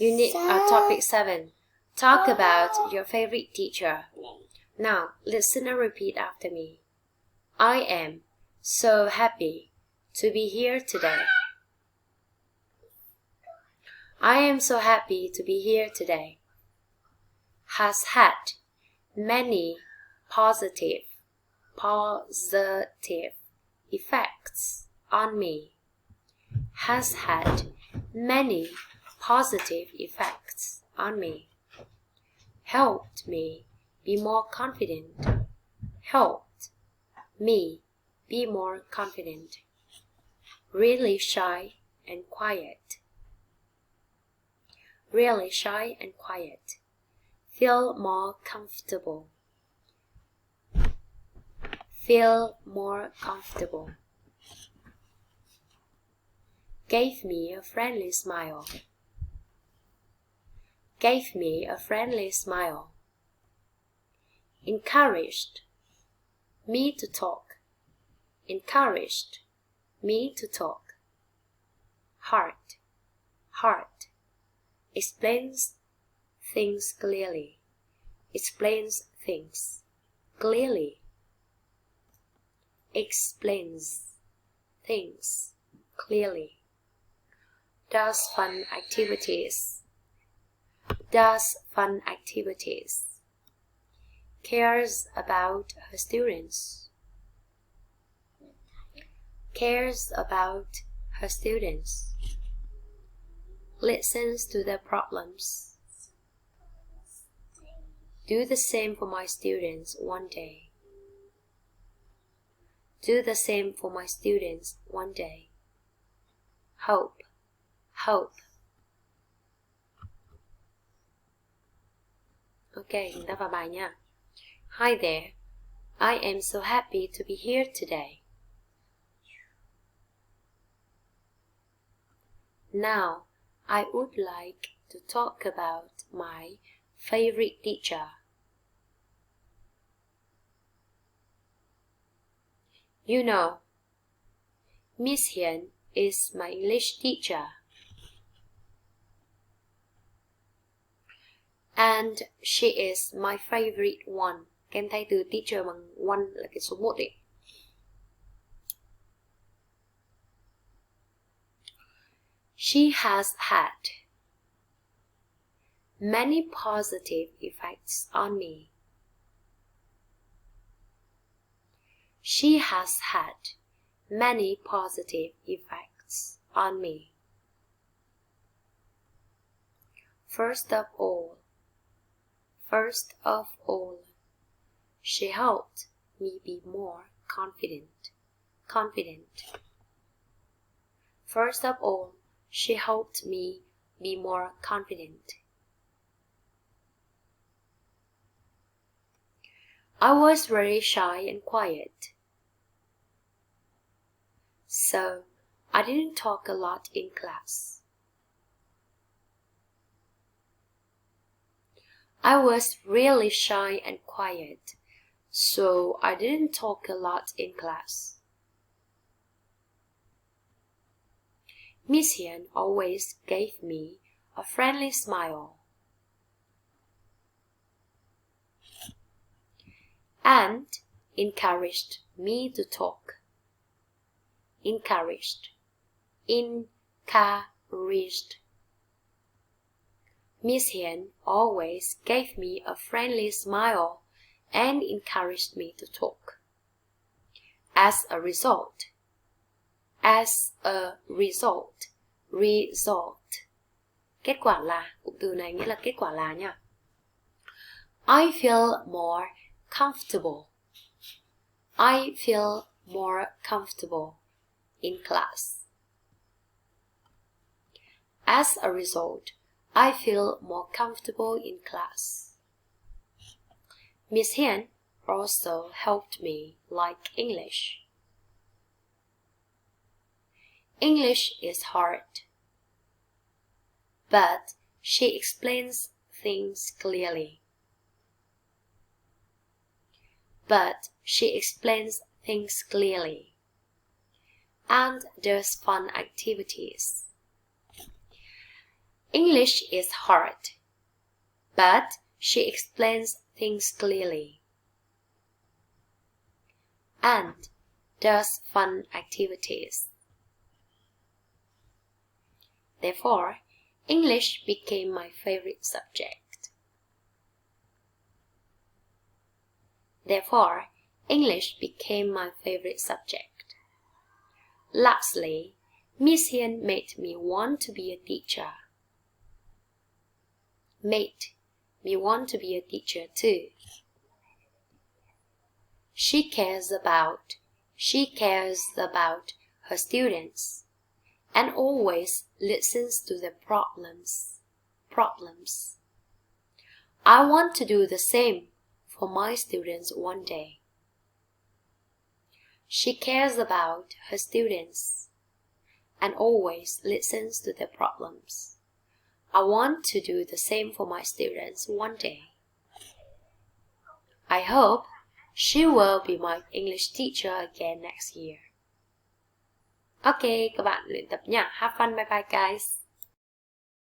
Topic 7. Talk about your favorite teacher. Now, listen and repeat after me. I am so happy to be here today. I am so happy to be here today. Has had many positive effects on me. Has had many positive effects on me. Helped me be more confident. Helped me be more confident. Really shy and quiet. Really shy and quiet. Feel more comfortable. Feel more comfortable. Gave me a friendly smile. Gave me a friendly smile. Encouraged me to talk. Encouraged me to talk. Heart. Explains things clearly. Explains things clearly. Explains things clearly. Does fun activities. Does fun activities. Cares about her students. Cares about her students. Listens to their problems. Do the same for my students one day. Do the same for my students one day. Hope. Ok, chúng ta vào bài nha. Hi there. I am so happy to be here today. Now, I would like to talk about my favorite teacher. You know, Miss Hiền is my English teacher. And she is my favorite one. Các em thay từ teacher bằng one là cái số 1 ấy. She has had many positive effects on me. She has had many positive effects on me. First of all, she helped me be more confident. First of all, she helped me be more confident. I was very shy and quiet, so I didn't talk a lot in class. I was really shy and quiet, so I didn't talk a lot in class. Miss Hiền always gave me a friendly smile and encouraged me to talk. Encouraged. Miss Hiền always gave me a friendly smile and encouraged me to talk. As a result. Kết quả là, cụm từ này nghĩa là kết quả là nha. I feel more comfortable. I feel more comfortable in class. As a result, I feel more comfortable in class. Miss Hiền also helped me like English. English is hard, but she explains things clearly. And does fun activities. English is hard, but she explains things clearly and does fun activities. Therefore, English became my favorite subject. Therefore, English became my favorite subject. Lastly, Miss Hiên made me want to be a teacher. Made me want to be a teacher too. She cares about her students and always listens to their problems. I want to do the same for my students one day. She cares about her students and always listens to their problems. I want to do the same for my students one day. I hope she will be my English teacher again next year. Ok, các bạn luyện tập nha. Have fun, bye bye guys.